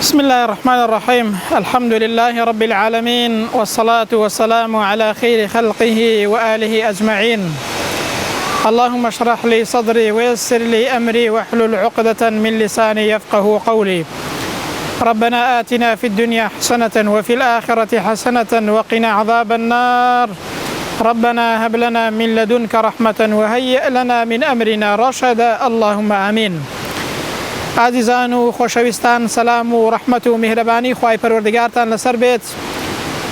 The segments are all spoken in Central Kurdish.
بسم الله الرحمن الرحيم. الحمد لله رب العالمين، والصلاة والسلام على خير خلقه وآله أجمعين. اللهم اشرح لي صدري ويسر لي أمري واحلل عقدة من لساني يفقه قولي. ربنا آتنا في الدنيا حسنة وفي الآخرة حسنة وقنا عذاب النار. ربنا هب لنا من لدنك رحمة وهيئ لنا من أمرنا رشدا. اللهم آمين. عزیزان و خوشویستان، سلام و رحمت و مهربانی خوای پروردگارتان لسر بیت.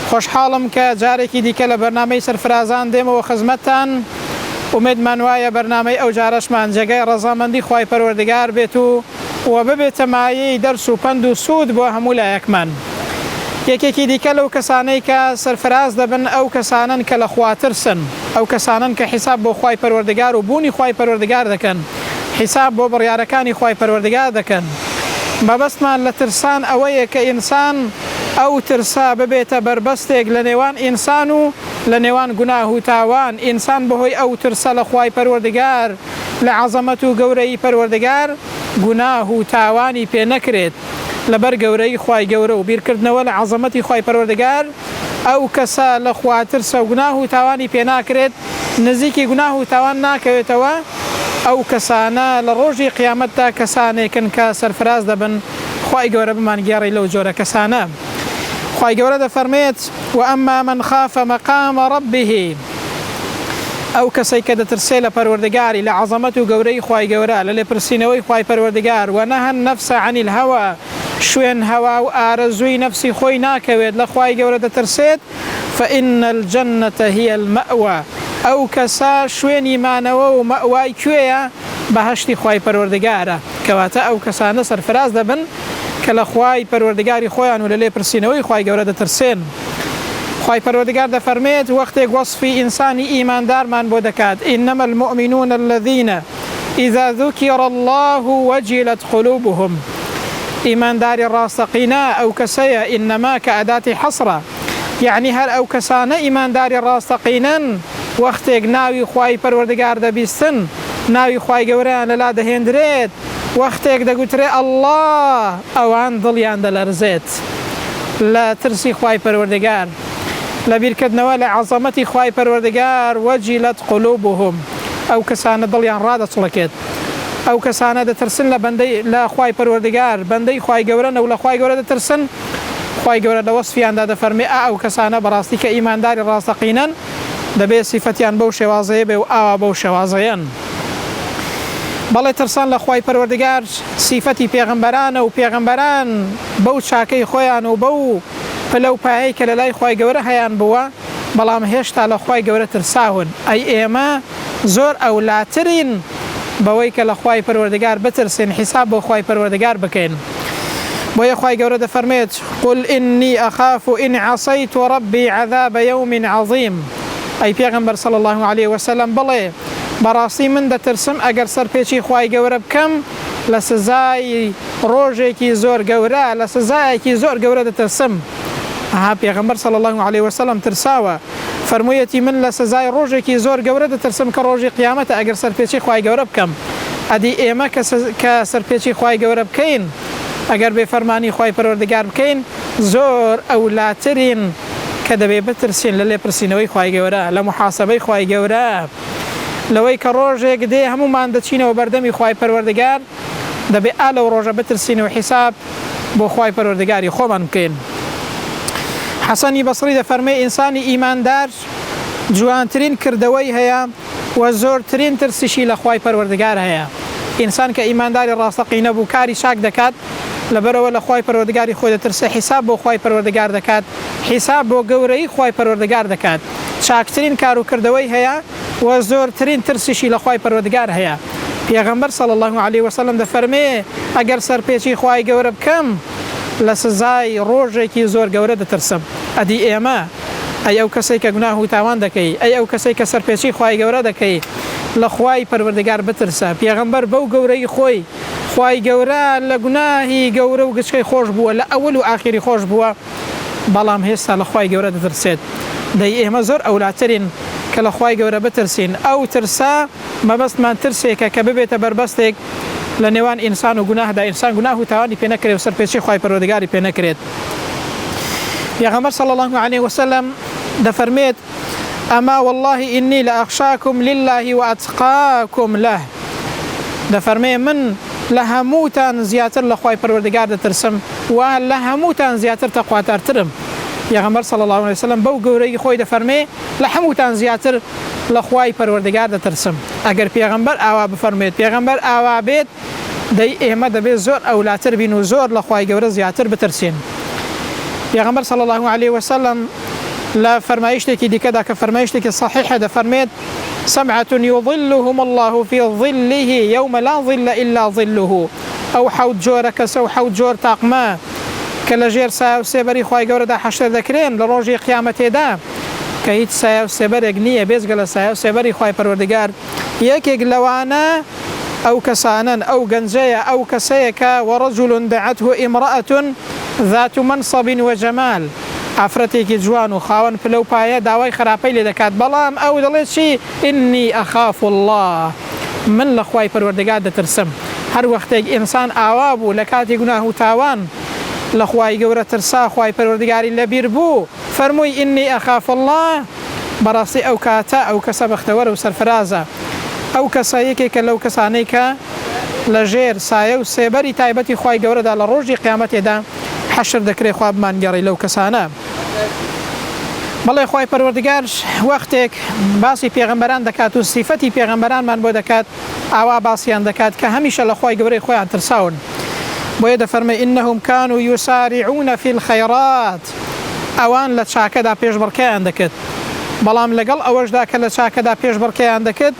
خوشحالم که جارێکی دیکە لە بەرنامەی سەرفرازان دێمەوە خزمەتتان. ئومێدمان وایە بەرنامەی ئەو جارەشمان جێگەی ڕەزامەندی خوای پەروەردگار بێت و ببێتە مایەی دەرس و پند و سوود بۆ هەموو لایەکمان. یەکێکی دیکە لەو کەسانەی کە سەرفراز دەبن ئەو کەسانن کە لە خوا ترسن، ئەو کەسانن کە حیساب بۆ خوای پەروەردگار و بوونی خوای پەروەردگار دەکەن، حساب بۆ بڕیارەکانی خوای پەروەردگار دەکەن. مەبەستمان لە ترسان ئەوەیە کە ئینسان ئەو ترسا ببێتە بربەستێک لە نێوان ئینسان و لە نێوان گوناه و تاوان. ئینسان بەهۆی ئەو ترسە لە خوای پەروەردگار، لە عەزەمەت و گەورەی پەروەردگار گوناه و تاوانی پێ نەکرێت. لەبەر گەورەی خوای گەورە و بیرکردنەوە لە عەزەمەتی خوای پەروەردگار، ئەو کەسە لە خوا ترسە و گوناه و تاوانی پێ ناکرێت، نزیکی گوناه و تاوان ناکەوێتەوە. ئەو کەسانە لە ڕۆژی قیامەتدا کەسانێکن کە سەرفراز دەبن. خوای گەورە بمانگێڕی لەو جۆرە کەسانە. خوای گەورە دەفەرمێت: وأما من خاف مقام ربه، ئەو کەسەی کە دەترسێ لە پەروەردگاری، لە عەزەمەت و گەورەی خوای گەورە، لە لێپرسینەوەی خوای پەروەردگار، ونهى النفس عن الهوى، شوێن هەوا و ئارەزووی نەفسی خۆی ناکەوێت، لە خوای گەورە دەترسێت، فإن الجنة هي المأوى، ئەو کەسا شوێنی مانەوە و مەوای کوێیە؟ بەهەشتی خوای پەروەردگارە. کەواتە ئەو کەسانە سەرفراز دەبن کە لە خوای پەروەردگاری خۆیان و لە لێپرسینەوەی خوای گەورە دەترسێن. خوای پەروەردگار دەفەرمێت وەختێک وەصفی ئینسانی ئیماندارمان بۆ دەکات: إنما المؤمنون الذين إذا ذكر الله وجلت قلوبهم. ئیمانداری ڕاستەقینە ئەو کەسەیە، ئینەما کە ئەداتی حەسرە، یعنی هەر ئەو کەسانە ئیمانداری ڕاستەقینەن وەختێک ناوی خوای پەروەردگار دەبیستن، ناوی خوای گەورەیان لەلا دەهێندرێت، وەختێک دەگوترێ ئەڵڵا، ئەوان دڵیان دەلەرزێت لە ترسی خوای پەروەردگار، لە بیرکردنەوە لە عەزەمەتی خوای پەروەردگار. وەجیلەت قولوبهم، ئەو کەسانە دڵیان ڕادەچڵەکێت، ئەو کەسانە دەترسن لە خوای پەروەردگار، بەندەی خوای گەورەن و لە خوای گەورە دەترسن. خوای گەورە لە وەصفیاندا دەفەرمێ ئەو کەسانە بەڕاستی کە ئیمانداری ڕاستەقینەن دەبێت سیفەتیان بەو شێوازەیە بێ و ئاوا بەو شێوازەیەن. بەڵێ ترسان لە خوای پەروەردگار سیفەتی پێغەمبەرانە و پێغەمبەران بەو چاکەی خۆیان و بەو پلە و پایەی کە لە لای خوای گەورە هەیان بووە، بەڵام هێشتا لە خوای گەورە ترساون. ئەی ئێمە زۆر ئەولاترین بەوەی کە لە خوای پەروەردگار بترسین، حیساب بۆ خوای پەروەردگار بکەین. بۆیە خوای گەورە دەفەرمێت: قل إني أخاف إن عصيت ربي عذاب يوم عظيم. ئەی پێغەمبەر صلی الله عليه وسلم بڵێ بەڕاستی من دەترسم ئەگەر سەرپێچی خوای گەورە بکەم لە سزای ڕۆژێکی زۆر گەورە، لە سزایەکی زۆر گەورە دەترسم. پێغەمبەر صلی الله عليه وسلم ترساوە، فەرموویەتی من لە سزای ڕۆژێکی زۆر گەورە دەترسم کە ڕۆژی قیامەتە ئەگەر سەرپێچی خوای گەورە بکەم. ئەدی ئێمە کە سەرپێچی خوای گەورە بکەین، ئەگەر بێفەرمانی خوای پەروەردگار بکەین، زۆر ئەولاترین کە دەبێ بترسین لە لێپرسینەوەی خوای گەورە، لە محاسبەی خوای گەورە، لەوەی کە ڕۆژێک دێ هەمومان دەچینەوە بەردەمی خوای پەروەردگار، دەبێ ئالەو ڕۆژە بترسینەوە حیساب بۆ خوای پەروەردگاری خۆمان بکەین. حەسەنی بەسری دەفەرمێ ئینسانی ئیماندار جوانترین کردەوەی هەیە و زۆرترین ترسیشی لە خوای پەروەردگار هەیە. ئینسان کە ئیمانداری ڕاستەقینە بوو، کاری چاک دەکات، لەبەرەوە لە خوای پەروەردگاری خۆی دەترسێ، حیساب بۆ خوای پەروەردگار دەکات، حیساب بۆ گەورەی خوای پەروەردگار دەکات. چاکترین کار و کردەوەی هەیە و زۆرترین ترسیشی لە خوای پەروەردگار هەیە. پێغەمبەر صلی الله عليه وسلم دەفەرمێ ئەگەر سەرپێچی خوای گەورە بکەم لە سزای ڕۆژێکی زۆر گەورە دەترسم. ئەدی ئێمە ئەی ئەو کەسەی کە گوناه و تاوان دەکەی، ئەی ئەو کەسەی کە سەرپێچی خوای گەورە دەکەی، لە خوای پەروەردگار بترسە. پێغەمبەر بەو گەورەی خۆی، خوای گەورە لە گوناهی گەورە و گچکەی خۆش بووە، لە ئەوەل و ئاخری خۆش بووە، بەڵام هێستا لە خوای گەورە دەترسێت. دەی ئێمە زۆر ئەولاترین کە لە خوای گەورە بترسین. ئەو ترسا مەبەستمان ترسێکە کە ببێتە بربەستێک لە نێوان ئینسان و گوناهدا. ئینسان گوناه و تاوانی پێ نەکرێت و سەرپێچی خوای پەروەردگاری پێ نەکرێت. پێغەمبەر صلی الله عليه وسلم دەفەرمێت ئەما والله إني لأخشاكم لله وأتقاكم له. دەفەرمێ من لە هەمووتان زیاتر لە خوای پەروەردگار دەترسم و لە هەمووتان زیاتر تەقواتارترم. پێغەمبەر صلی الله عليه وسلم بەو گەورەی خۆی دەفەرمێ لە هەمووتان زیاتر لە خوای پەروەردگار دەترسم. ئەگەر پێغەمبەر ئاوا بفەرمێت، پێغەمبەر ئاوا بێت، دەی ئێمە دەبێت زۆر ئەولاتر بین و زۆر لە خوای گەورە زیاتر بترسین. پێغەمبەر صلی الله عليه وسلم لا فرمایشتێکی دیکەدا کە فرمایشتێکی صحیحە دەفەرمێت سبعة يظلهم الله في ظله يوم لا ظل إلا ظله. أو حوت جۆرە کەسە و حوت جۆر تاقمە کە لە ژێر سایە و سێبەری خوای گەورەدا حەشر دەکرێن لە ڕۆژی قیامەتێدا کە هیچ سایە و سێبەرێک نییە بێزگە لە سایە و سێبەری خوای پەروەردگار. یەکێک لەوانە ئەو کەسانن، ئەو گەنجەیە، ئەو کەسەیە کە وەڕەجوڵ دەعەته ئیمرەئەة ذات منصب وجمال. ئافرەتێکی جوان و خاوەن پلە و پایە داوای خراپەی لێ دەکات، بەڵام ئەو دەڵێت چی؟ ئینی ئەخاف الله، من لە خوای پەروەردگار دەترسم. هەر وەختێک ئینسان ئاوا بوو لە کاتی گوناه و تاوان لە خوای گەورە ترسا، خوای پەروەردگاری لەبیر بوو، فەرمووی ئینی ئەخاف الله، بەڕاستی ئەو کاتە ئەو کەسە بەختەوەرە و سەرفرازە. ئەو کەسە یەکێکە لەو کەسانەی کە لە ژێر سایە و سێبەری تایبەتی خوای گەورەدا لە ڕۆژی قیامەتێدا حەشر دەکرێت. خوا بمانگەڕی لەو کەسانە. بەڵێ خوای پەروەردگار وەختێک باسی پێغەمبەران دەکات و سیفەتی پێغەمبەرانمان بۆ دەکات، ئاوا باسییان دەکات کە هەمیشە لە خوای گەورەی خۆیان ترساون. بۆیە دەفەرمێ ئینەهم كانوا يسارعون في الخيرات. ئەوان لە چاکەدا پێشبڕکەیان دەکرد، بەڵام لەگەڵ ئەوەشدا کە لە چاکەدا پێشبڕکەیان دەکرد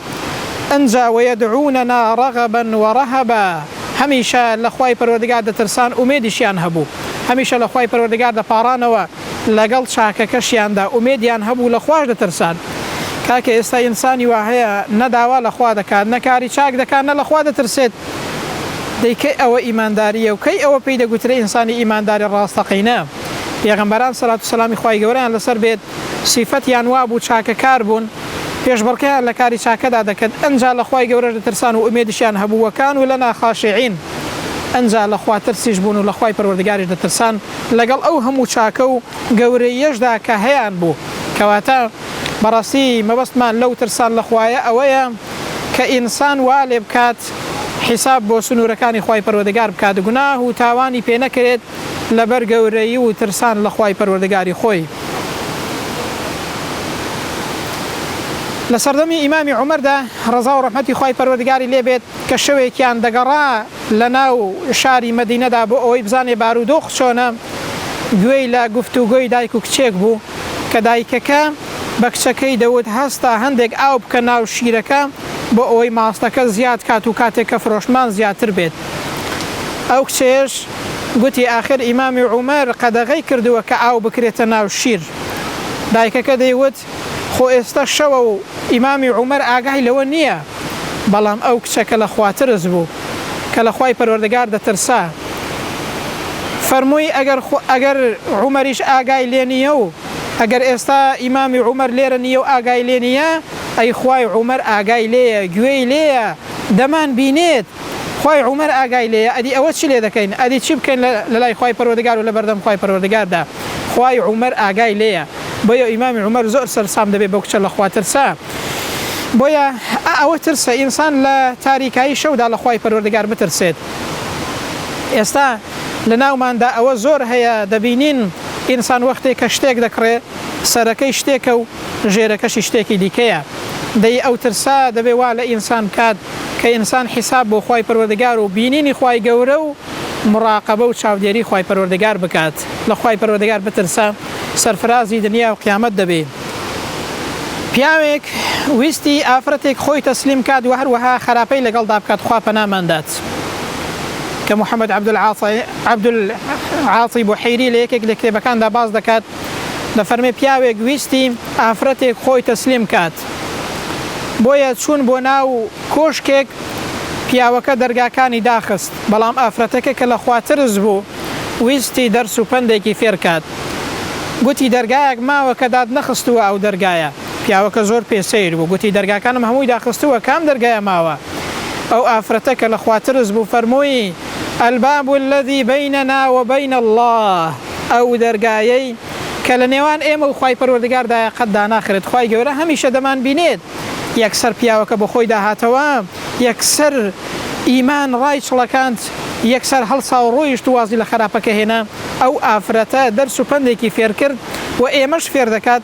ئەنجا ويدعوننا رغبا ورهبا. هەمیشە لە خوای پەروەردگار دەترسان، ئومێدیشیان هەبوو، هەمیشە لە خوای پەروەردگار دەپاڕانەوە، لەگەڵ چاکەکەشیاندا ئومێدیان هەبوو، لە خوای دەترسان. کاکە ئێستا ئینسانی وا هەیە نەداوا لە خوا دەکات، نەکاری چاک دەکات، نە لە خوا دەترسێت. دەیکەی ئەوە ئیمانداریە و کەی ئەوە پێی دەگوترێ ئینسانی ئیمانداری ڕاستەقینە. پێغەمبەران سەلات و سەلامی خوای گەورەیان لەسەر بێت سیفەتیان وا بوو، چاکەکار بوون، پێشبڕکەیان لە کاری چاکەدا دەکرد، ئەنجا لە خوای گەورە دەترسان و ئومێدیشیان هەبوو. وەکانوا لەنا خاشعین، ئەنجا لە خوا ترسیش بوون و لە خوای پەروەردگاریش دەترسان، لەگەڵ ئەو هەموو چاکە و گەورەیەشدا کە هەیان بوو. کەواتە بەڕاستی مەبەستمان لەو ترسان لە خوایە ئەوەیە کە ئینسان وا لێ بکات حیساب بۆ سنوورەکانی خوای پەروەردگار بکات، گوناه و تاوانی پێ نەکرێت لەبەر گەورەیی و ترسان لە خوای پەروەردگاری خۆی. لە سەردەمی ئیمامی عومەردا ڕەزا و ڕەحمەتی خوای پەروەردگاری لێبێت کە شەوێکیان دەگەڕا لە ناو شاری مەدینەدا بۆ ئەوەی بزانێ بارودۆخ چۆنە، گوێی لە گفتوگۆی دایک و کچێک بوو کە دایکەکە بە کچەکەی دەوت هەستا هەندێک ئاو بکە ناو شیرەکە بۆ ئەوەی ماستەکە زیاد کات و کاتێک کە فرۆشتمان زیاتر بێت. ئەو کچێش گوتی ئاخر ئیمامی عومەر قەدەغەی کردووە کە ئاو بکرێتە ناو شیر. دایکەکە دەیوت خۆ ئێستا شەوە و ئیمامی عومەر ئاگای لەوە نییە، بەڵام ئەو کچەکە لە خواترز بوو کە لە خوای پەروەردگار دەترسا. فەرمووی ئەگەر عومەریش ئاگای لێ نییە و ئەگەر ئێستا ئیمامی عومەر لێرە نییە و ئاگای لێ نییە، ئەی خوای عومەر ئاگای لێیە، گوێی لێیە، دەمان بینێت. خوای عومەر ئاگای لێیە، ئەدی ئەوە چی لێ دەکەین؟ ئەدی چی بکەین لە لای خوای پەروەردگار و لە بەردەم خوای پەروەردگاردا؟ خوای عومەر ئاگای لێیە. بۆیە ئیمامی عومەر زۆر سەرسام دەبێت بۆ کچە لە خوا ترسا. بۆیە ئەوە ترسە ئینسان لە تاریکایی شەودا لە خوای پەروەردگار بترسێت. ئێستا لە ناوماندا ئەوە زۆر هەیە، دەبینین ئینسان وەختێک کە شتێک دەکڕێت سەرەکەی شتێکە و ژێرەکەشی شتێکی دیکەیە. دەی ئەو ترسا دەبێ وا لە ئینسان کات کە ئینسان حیساب بۆ خوای پەروەردگار و بینینی خوای گەورە و مراقبە و چاودێری خوای پەروەردگار بکات، لە خوای پەروەردگار بترسا، سەرفرازی دنیا و قیامەت دەبێت. پیاوێک ویستی ئافرەتێک خۆی تەسلیم کات و هەروەها خراپەی لەگەڵدا بکات، خوا پەناماندات. کە محەممەد عەبدولعاتی بوحەیری لە یەکێک لە کتێبەکاندا باز دەکات، دەفەرمێ پیاوێک ویستی ئافرەتێک خۆی تەسلیم کات، بۆیە چوون بۆ ناو کۆشکێک، پیاوەکە دەرگاکانی داخست، بەڵام ئافرەتەکە کە لە خواترز بوو ویستی دەرس و پندێکی فێر کات. گوتی دەرگایەک ماوە کە داد نەخستووە ئەو دەرگایە، پیاوەکە زۆر پێسەیر بوو گوتی دەرگاکانم هەمووی داخستووە کام دەرگایە ماوە ئەو ئافرەتە کە لە خواترز بوو فەرمووی الباب الذي بيننا وبين الله ئەو دەرگایەی کە لە نێوان ئێمە و خوای پەروەردگاردایە قەت داناخرێت خوای گەورە هەمیشە دەمان بینێت یەکسەر پیاوەکە بە خۆی داهاتەوە یەکسەر ئیمان ڕای چڵەکاند یەکسەر هەڵسا و ڕۆیشت و وازی لە خراپەکە هێنا ئەو ئافرەتە دەرس و پندێکی فێر کرد و ئێمەش فێر دەکات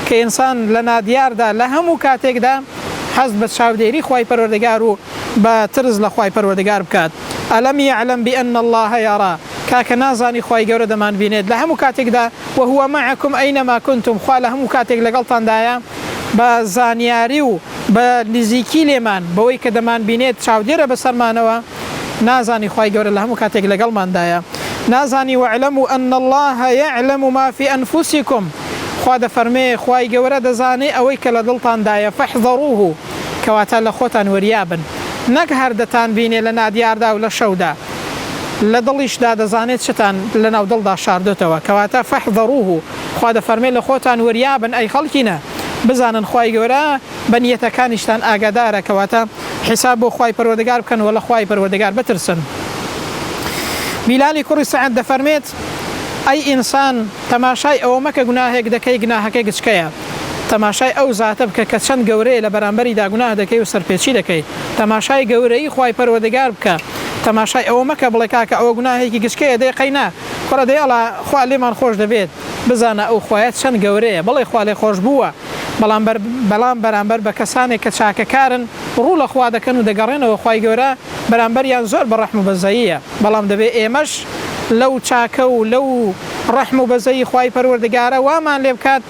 کە ئینسان لە نادیاردا لە هەموو کاتێکدا حەز بە چاودێری خوای پەروەردگار و بە ترس لە خوای پەروەردگار بکات ئەلەم یعلم بأن الله یرا کاکە نازانی خوای گەورە دەمان بینێت لە هەموو کاتێکدا وهو معكم أينما كنتم خوا لە هەموو کاتێک لەگەڵتاندایە بە زانیاری و بە نزیکی لێمان بەوەی کە دەمان بینێت چاودێرە بەسەرمانەوە نازانی خوای گەورە لە هەموو کاتێک لەگەڵماندایە نازانی واعلموا أن الله يعلم ما في أنفسكم خوا دەفەرمێ خوای گەورە دەزانێ ئەوەی کە لە دڵتاندایە فاحذروه کەواتە لە خۆتان وەریابن نەک هەردەتان بینێ لە نادیاردا و لە شەودا لە دڵیشدا دەزانێت شتان لە ناو دڵدا شاردوتەوە کەواتە فاحذروه خوا دەفەرمێ لە خۆتان وەریابن ئەی خەڵکینە بزانن خوای گەورە بە نیەتەکانیشتان ئاگادارە کەواتە حساب بۆ خوای پەروەردگار بکەن و لە خوای پەروەردگار بترسن بیلالی کوڕی سەعەد دەفەرمێت ئەی ئینسان تەماشای ئەوە مەکە گوناهێک دەکەی گوناهەکەی گچکەیە تەماشای ئەو زاتە بکە کە چەند گەورەیە لە بەرامبەریدا گوناه دەکەی و سەرپێچی دەکەی تەماشای گەورەی خوای پەروەردگار بکە تەماشای ئەوە مەکە بڵێ کاکە ئەوە گوناهێکی گچکەیە دەیقەینا کوڕە دەیڵا خوا لێمان خۆش دەبێت بزانە ئەو خوایەت چەند گەورەیە بڵێ خوا لێ خۆش بووە بەڵام بەرامبەر بە کەسانێک کە چاکەکارن ڕوو لە خوا دەکەن و دەگەڕێنەوە خوای گەورە بەرامبەریان زۆر بە ڕەحم و بەزەییە بەڵام دەبێت ئێمەش لەو چاکە و لەو ڕەحم و بەزەیی خوای پەروەردگارە وامان لێ بکات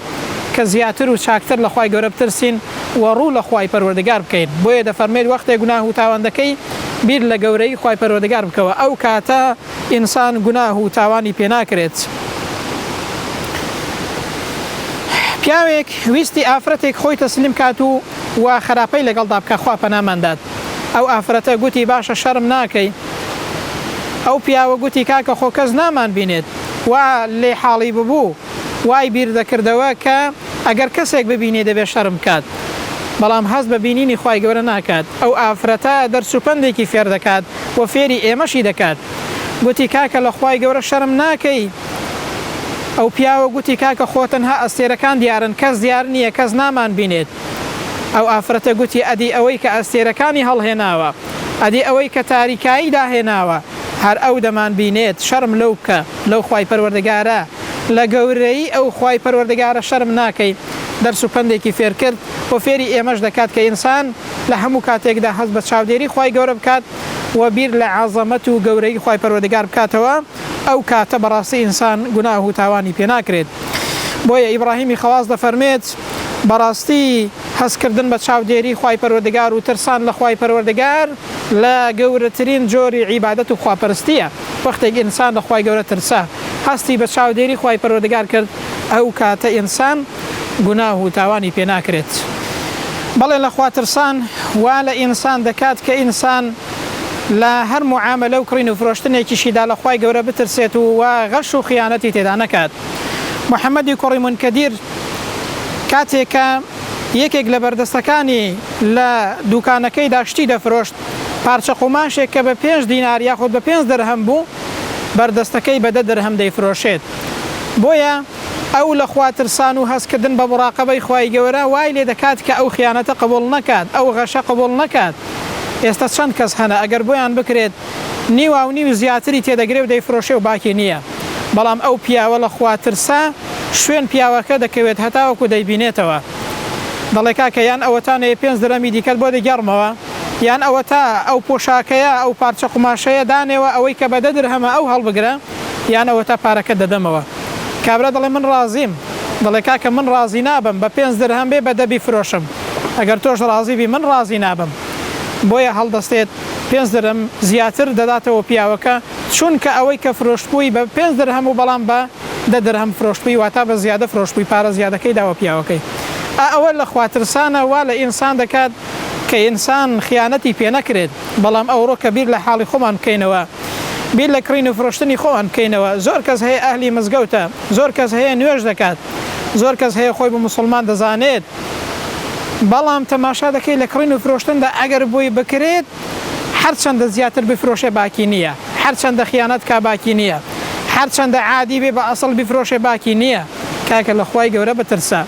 کە زیاتر و چاکتر لە خوای گەورە بترسین و ڕوو لە خوای پەروەردگار بکەین بۆیە دەفەرمێت وەختێک گوناه و تاوان دەکەی بیر لە گەورەی خوای پەروەردگار بکەوە ئەو کاتە ئینسان گوناه و تاوانی پێ ناکرێت پیاوێک ویستی ئافرەتێک خۆی تەسلیم کات و خراپەی لەگەڵدا بکە خوا پەناماندات ئەو ئافرەتە گوتی باشە شەرم ناکەی ئەو پیاوە گوتی کاکە خۆ کەس نامان بینێت وا لێ حاڵی ببوو وای بیر دەکردەوە کە ئەگەر کەسێک ببینێ دەبێت شەرم کات بەڵام هەست بە بینینی خوای گەورە ناکات ئەو ئافرەتە دەرس و پندێکی فێر دەکات و فێری ئێمەشی دەکات گوتی کاکە لە خوای گەورە شەرم ناکەی ئەو پیاوە گوتی کاکە خۆتەنها ئەستێرەکان دیارن کەس دیار نییە کەس نامان بینێت ئەو ئافرەتە گوتی ئەدی ئەوەی کە ئەستێرەکانی هەڵهێناوە ئەدی ئەوەی کە تاریکایی داهێناوە هەر ئەو دەمان بینێت شەرم لەو بکە لەو خوای پەروەردگارە لە گەورەی ئەو خوای پەروەردگارە شەرم ناکەی دەرس و پندێکی فێر کرد و فێری ئێمەش دەکات کە ئینسان لە هەموو کاتێکدا هەست بە چاودێری خوای گەورە بکات و بیر لە عەزەمەت و گەورەی خوای پەروەردگار بکاتەوە ئەو کاتە بەڕاستی ئینسان گوناه و تاوانی پێ ناکرێت بۆیە ئیبراهیمی خەواز دەفەرمێت بەڕاستی هەستکردن بە چاودێری خوای پەروەردگار و ترسان لە خوای پەروەردگار لە گەورەترین جۆری عیبادەت و خواپەرستیە وەختێک ئینسان لە خوای گەورە ترسا هەستی بە چاودێری خوای پەروەردگار کرد ئەو کاتە ئینسان گوناه و تاوانی پێ ناکرێت بەڵێ لە خوا ترسان وا لە ئینسان دەکات کە ئینسان لە هەر معاملە و کڕین و فرۆشتنێکیشیدا لە خوای گەورە بترسێت و غەش و خیانەتی تێدا نەکات محەممەدی کوڕی منکەدیر کاتێکە یەکێک لە بەردەستەکانی لە دوکانەکەی داشتی دەفرۆشت پارچە قوماشێک کە بە 5 دینار یاخود بە 5 دەرهەم بوو بەردەستەکەی بە 10 دەرهەم دەیفرۆشێت بۆیە ئەو لە خوا ترسان و هەستکردن بە مراقەبەی خوای گەورە وای لێ دەکات کە ئەو خیانەتە قبول نەکات ئەو غەشە قبول نەکات ئێستا چەند کەس هەنە ئەگەر بۆیان بکرێت نیوە و نیو زیاتری تێدەگرێ و دەیفرۆشێ و باکی نییە بەڵام ئەو پیاوە لە خوا ترسا شوێن پیاوەکە دەکەوێت هەتاوەکو دەیبینێتەوە دەڵێ کاکە یان ئەوەتانەیە 5 دەرەمی دیکەت بۆ دەگەڕمەوە یان ئەوە تا ئەو پۆشاکەیە ئەو پارچە قوماشەیە دانێەوە ئەوەی کە بە 10 دەرهەمە ئەو هەڵبگرە یان ئەوە تا پارەکە دەدەمەوە کابرا دەڵێ من ڕازیم دەڵێ کاکە من ڕازی نابم بە 5 دەرهەم بێ بە 10 بیفرۆشم ئەگەر تۆش ڕازی بی من ڕازی نابم بۆیە هەڵدەستێت 5 دەرهەم زیاتر دەداتەوە پیاوەکە چونکە ئەوەی کە فرۆشتبووی بە 5 دەرهەم و بەڵام بە 10 دەرهەم فرۆشتبووی واتا بە زیادە فرۆشتبووی پارە زیادەکەی داوە پیاوەکەی ئەوە لە خواترسانە وا لە ئینسان دەکات کە ئینسان خیانەتی پێ نەکرێت بەڵام ئەوڕۆ کە بیر لە حاڵی خۆمان بکەینەوە بیر لە کڕین و فرۆشتنی خۆمان بکەینەوە زۆر کەس هەیە ئەهلی مزگەوتە زۆر کەس هەیە نوێژ دەکات زۆر کەس هەیە خۆی بە موسڵمان دەزانێت بەڵام تەماشا دەکەی لە کڕین و فرۆشتندا ئەگەر بۆی بکرێت هەرچەندە زیاتر بفرۆشێ باکی نییە، هەرچەندە خیانەت کا باکی نییە، هەرچەندە عادی بێ بە ئەسڵ بفرۆشێ باکی نییە. کاکە لە خوای گەورە بترسە.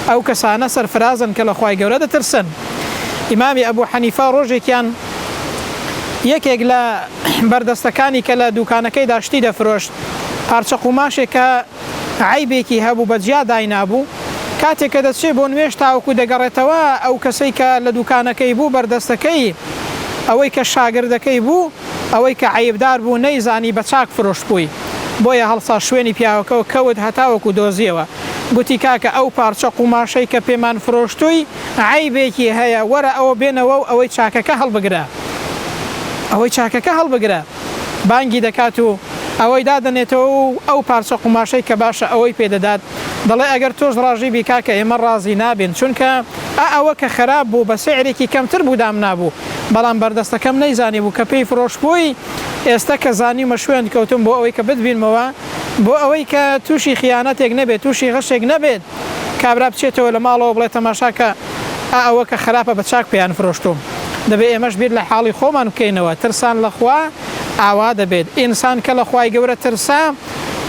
ئەو کەسانە سەرفرازن کە لە خوای گەورە دەترسن. ئیمامی ئەبوو حەنیفە ڕۆژێکیان یەکێک لە بەردەستەکانی کە لە دوکانەکەی داشتی دەفرۆشت پارچە قوماشێک کە عیبێکی هەبوو بەجیا داینابوو، کاتێک کە دەچێت بۆ نوێژ تاوەکو دەگەڕێتەوە ئەو کەسەی کە لە دوکانەکەی بوو بەردەستەکەی ئەوەی کە شاگردەکەی بوو ئەوەی کە عیبدار بوو نەیزانی بە چاک فرۆشت بووی، بۆیە هەڵسا شوێنی پیاوەکەەوە کەوت هەتاوەکو دۆزیەوە. گوتی کاکە ئەو پارچە قوماشەی کە پێمان فرۆشتووی عیبێکی هەیە، وەرە ئەوە بێنەوە و ئەوەی چاکەکە هەڵبگرە، ئەوەی چاکەکە هەڵبگرە. بانگی دەکات و ئەوەی دادنێتەوە و ئەو پارچە قوماشەی کە باشە ئەوەی پێدەدات. دەڵێ ئەگەر تۆش ڕاژی بیکا کە ئێمە ڕازی نابین، چونکە ئەوە کە خراپ بوو بە سعرێکی کەمتر بوو دام نابوو، بەڵام بەردەستەکەم نەیزانی بوو کە پێی فرۆش بووی. ئێستا کە زانیمە شوێن کەوتم بۆ ئەوەی کە بتبینمەوە، بۆ ئەوەی کە تووشی خیانەتێک نەبێت، تووشی غەشێک نەبێت، کابرا بچێتەوە لە ماڵەوە بڵێ تەماشاکە ئەوە کە خراپە بە چاک پێیان فرۆشتوم. دەبێت ئێمەش بیر لە حاڵی خۆمان بکەینەوە. ترسان لەخوا ئاوا دەبێت. ئینسان کە لە خوای گەورە ترسا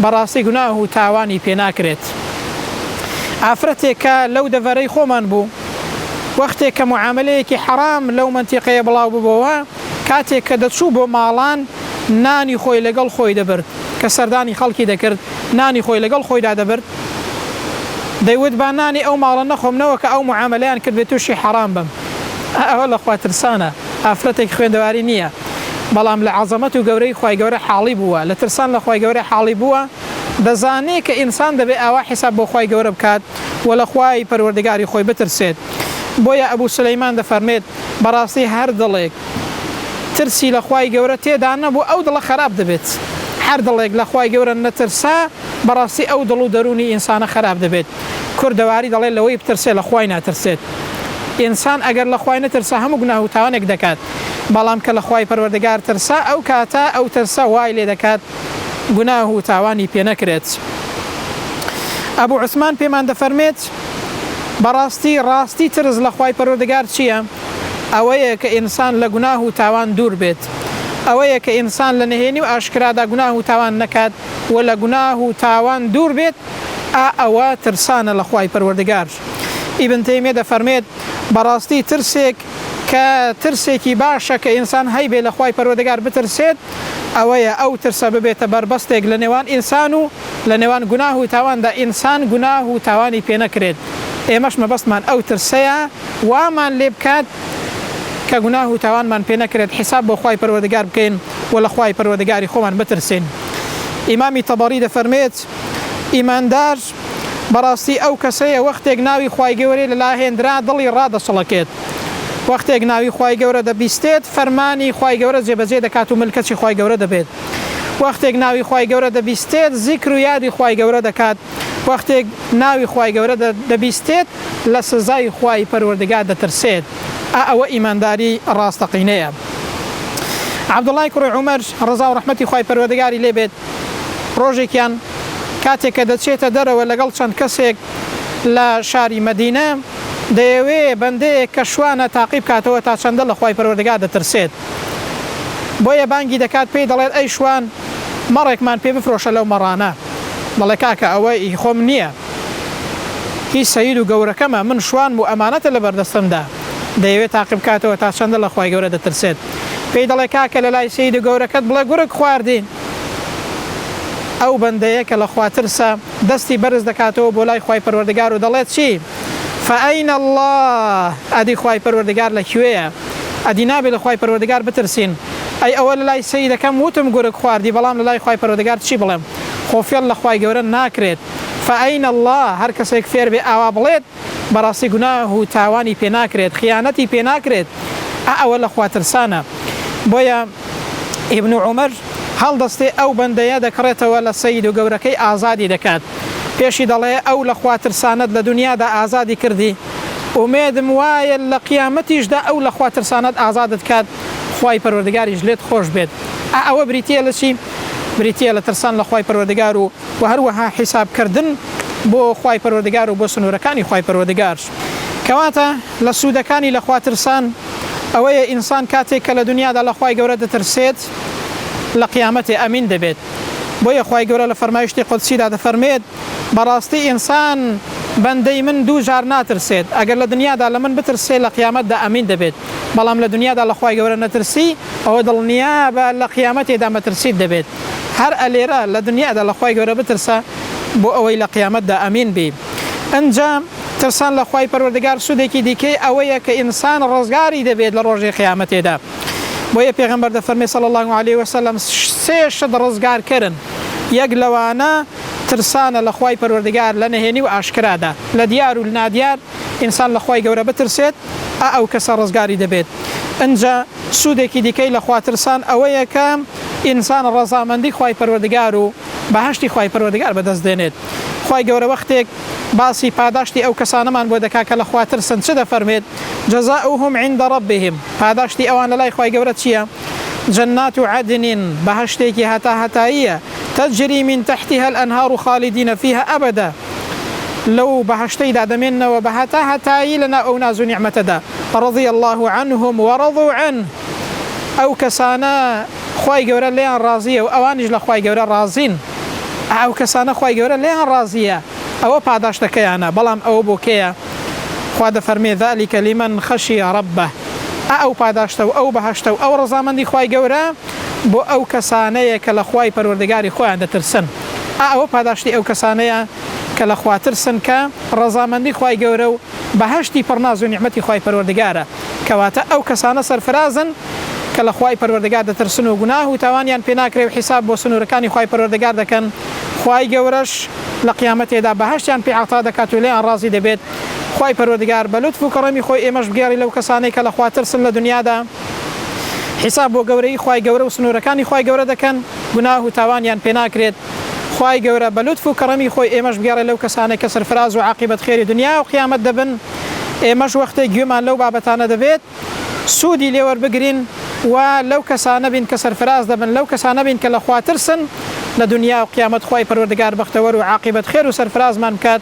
بەڕاستی گوناه و تاوانی پێ ناکرێت. ئافرەتێک کە لەو دەڤەرەی خۆمان بوو، وەختێک کە معاملەیەکی حرام لەو منتیقەیە بڵاو ببەوە، کاتێک کە دەچوو بۆ ماڵان نانی خۆی لەگەڵ خۆی دەبرد، کە سەردانی خەڵکی دەکرد نانی خۆی لەگەڵ خۆیدا دەبرد، دەیوت با نانی ئەو ماڵە نەخۆمنەوە کە ئەو معاملەیان کرد بێت تووشی حرام بم. ئەوە لە خوا ترسانە، ئافرەتێک خوێندەواری نییە، بەڵام لە عەزەمەت و گەورەی خوای گەورە حاڵی بووە، لە ترسان لە خوای گەورە حاڵی بووە. دەزانێت کە ئینسان دەبێت ئاوا حیساب بۆ خوای گەورە بکات و لە خوای پەروەردگاری خۆی بترسێت. بۆیە ئەبوو سولەیمان دەفەرمێت بەڕاستی هەر دڵێک ترسی لە خوای گەورە تێدا نەبوو ئەو دڵە خراپ دەبێت. هەر دڵێک لە خوای گەورە نەترسا بەڕاستی ئەو دڵ و دەرونی ئینسانە خراپ دەبێت. کوردەواری دەڵێت لەوەی بترسێت لە خوای ناترسێت. ئینسان ئەگەر لە خوای نەترسا هەموو گوناه و تاوانێک دەکات، بەڵام کە لە خوای پەروەردگار ترسا ئەو کاتە ئەو ترسا وای لێ دەکات گوناه و تاوانی پێ نەکرێت. ئەبوو عوسمان پێمان دەفەرمێت بەڕاستی ڕاستی ترس لە خوای پەروەردگار چییە؟ ئەوەیە کە ئینسان لە گوناه و تاوان دوور بێت، ئەوەیە کە ئینسان لە نهێنی و ئاشکرادا گوناه و تاوان نەکات و لە گوناه و تاوان دوور بێت، ئەوە ترسانە لە خوای پەروەردگار. ئیبن تەیمیە دەفەرمێت بەڕاستی ترسێک کە ترسێکی باشە کە ئینسان هەیبێ لە خوای پەروەردگار بترسێت، ئەوەیە ئەو ترسە ببێتە بربەستێک لە نێوان ئینسان و لە نێوان گوناه و تاواندا ئینسان گوناه و تاوانی پێ نەکرێت. ئێمەش مەبەستمان ئەو ترسەیە وامان لێ بکات کە گوناه و تاوانمان پێ نەکرێت، حساب بۆ خوای پەروەردگار بکەین و لە خوای پەروەردگاری خۆمان بترسین. ئیمامی تەبەری دەفەرمێت ئیماندار بەڕاستی ئەو کەسەیە وەختێک ناوی خوای گەورەی لەلاهێنرا دڵی ڕادەسەڵەکێت، وەختێک ناوی خوای گەورە دەبیستێت فەرمانی خوای گەورە جێبەجێ دەکات و ملکەتی خوای گەورە دەبێت، وەختێک ناوی خوای گەورە دەبیستێت زیکر و یادی خوای گەورە دەکات، وەختێک ناوی خوای گەورە دەبیستێت لە سزای خوای پەروەردگار دەترسێت. ئەوە ئیمانداری ڕاستەقینەیە. عەبدوڵای کوڕی عومەر ڕەزا و ڕەحمەتی خوای پەروەردگاری لێ بێت ڕۆژێکیان کاتێک کە دەچێتە دەرەوە لەگەڵ چەند کەسێک لە شاری مەدینە دەیەوێ بەندەیەک کە شوانە تاقیب کاتەوە تا چەندە لە خوای پەروەردگار دەترسێت، بۆیە بانگی دەکات پێی دەڵێت ئەی شوان مەڕێکمان پێ بفرۆشە لەو مەڕانە. دەڵێ کاکە ئەوە ئی خۆم نییە، هی سەید و گەورەکەمە، من شوان و ئەمانەتە لە بەردەستمدا، دەیەوێت تاقیب کاتەوە تا چەندە لە خوای گەورە دەترسێت. پێی دەڵێ کاکە لە لای سەید و گەورەکەت بڵێ گورگ خواردین. ئەو بەندەیە کە لە خواترسە دەستی بەرز دەکاتەوە بۆ لای خوای پەروەردگار و دەڵێت چی؟ فەئەین الله، ئەدی خوای پەروەردگار لەکوێیە؟ ئەدی نابێت لە خوای پەروەردگار بترسین. ئەی ئەوە لە لای سەیدەکەم وتم گورگ خواردی، بەڵام لە لای خوای پەروەردگار چی بڵێم؟ خۆفێڵ لە خوای گەورە ناکرێت. فەئەین الله، هەر کەسێک فێر بێ ئاوا بڵێت بەڕاستی گوناه و تاوانی پێ ناکرێت، خیانەتی پێ ناکرێت. ئەوە لە خواترسانە. بۆیە ئیبن عومەر هەڵدەستێ ئەو بەندەیە دەکڕێتەوە لە سەید و گەورەکەی ئازادی دەکات، پێشی دەڵێ ئەو لە خواترسانت لە دنیادا ئازادی کردی، ئومێدم وایە لە قیامەتیشدا ئەو لە خواترسانت ئازادت کات، خوای پەروەردگاریش لێت خۆش بێت. ئەوە بریتیە لە چی؟ بریتیە لە ترسان لە خوای پەروەردگار و هەروەها حیسابکردن بۆ خوای پەروەردگار و بۆ سنوورەکانی خوای پەروەردگار. کەواتە لە سوودەکانی لە خواترسان ئەوەیە ئینسان کاتێک کە لە دنیادا لە خوای گەورە دەترسێت لە قیامەتێ ئەمین دەبێت. بۆیە خوای گەورە لە فەرمایشتی قودسیدا دەفەرمێت بەڕاستی ئینسان بەندەی من دوو جار ناترسێت، ئەگەر لە دنیادا لە من بترسێت لە قیامەتدا ئەمین دەبێت، بەڵام لە دنیادا لە خوای گەورە نەترسی ئەوە دڵنیا بە لە قیامەتێدا مەترسیت دەبێت. هەر ئەلێرە لە دنیادا لە خوای گەورە بترسە بۆ ئەوەی لە قیامەتدا ئەمین بی. ئەنجام ترسان لە خوای پەروەردگار سوودێکی دیکەی ئەوەیە کە ئینسان ڕزگاری دەبێت لە ڕۆژی قیامەتێدا. بۆیە پێغەمبەر دەفەرمێ صلی الله علیه وسلم سێ شت ڕزگارکردن، یەک لەوانە ترسانە لە خوای پەروەردگار لە نهێنی و ئاشکرادا، لە دیار و نادیار ئینسان لە خوای گەورە بترسێت ئەو کەسە ڕزگاری دەبێت. ئەنجا سوودێکی دیکەی لە خواترسان ئەوەیە کە ئینسان ڕەزامەندی خوای پەروەردگار و بەهەشتی خوای پەروەردگار بەدەست دێنێت. خوای گەورە وەختێک باسی پاداشتی ئەو کەسانەمان بۆ دەکا کە لە خواترسن چ دەفەرمێت؟ جەزاؤهم عند ربهم، پاداشتی ئەوان لە لای خوای گەورە چییە؟ جەنات عەدن، بەهەشتێکی هەتاهەتاییە، تەجری من تحتها الأنهار خالدین فيها أبدا، لەو بەهەشتەیدا دەمێننەوە بە هەتاهەتایی لەنا ئەو ناز و نیعمەتەدا. رضي الله عنهم ورضوا عنه، ئەو کەسانە خوای گەورە لێیان ڕازیە و ئەوانیش لە خوای گەورە ڕازین. ئەو کەسانە خوای گەورە لێیان ڕازیە، ئەوە پاداشتەکەیانە. بەڵام ئەوە بۆ کێیە؟ خوا دەفەرمێ ذلك لمن خشي ربه، ئەو پاداشتە و ئەو بەهەشتە و ئەو ڕەزامەندی خوای گەورە بۆ ئەو کەسانەیە کە لە خوای پەروەردگاری خۆیان دەترسن. ئەوە پاداشتی ئەو کەسانەیە کە لە خوا ترسن کە ڕەزامەندی خوای گەورە و بەهەشتی پڕناز و نیعمەتی خوای پەروەردگارە. کەواتە ئەو کەسانە سەرفرازن کە لە خوای پەروەردگار دەترسن و گوناه و تاوانیان پێ ناکرێ و حیساب بۆ سنوورەکانی خوای پەروەردگار دەکەن. خوای گەورەش لە قیامەتێدا بەهەشتیان پێ عەتا دەکات و لێیان ڕازی دەبێت. خوای پەروەردگار بە لوتف و کەڕەمی خۆی ئێمەش بگێڕی لەو کەسانەی کە لە خوا ترسن لە دنیادا، حیساب بۆ گەورەی خوای گەورە و سنوورەکانی خوای گەورە دەکەن، گوناه و تاوانیان پێ ناکرێت. خوای گەورە بە لوتف و کەڕەمی خۆی ئێمەش بگێڕی لەو کەسانەی کە سەرفراز و عاقبەت خێری دنیا و قیامەت دەبن. ئێمەش وەختێک گوێمان لەو بابەتانە دەبێت سوودی لێوەربگرین و لەو کەسانە بین کە سەرفراز دەبن، لەو کەسانە بین کە لە خوا ترسن لە دنیا و قیامەت. خوای پەروەردگار بەختەوەر و عاقبەت خێر و سەرفرازمان بکات.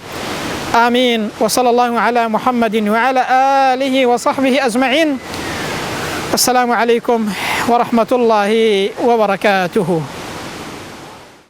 آمين. وصلى الله على محمد وعلى آله وصحبه أجمعين. السلام عليكم ورحمة الله وبركاته.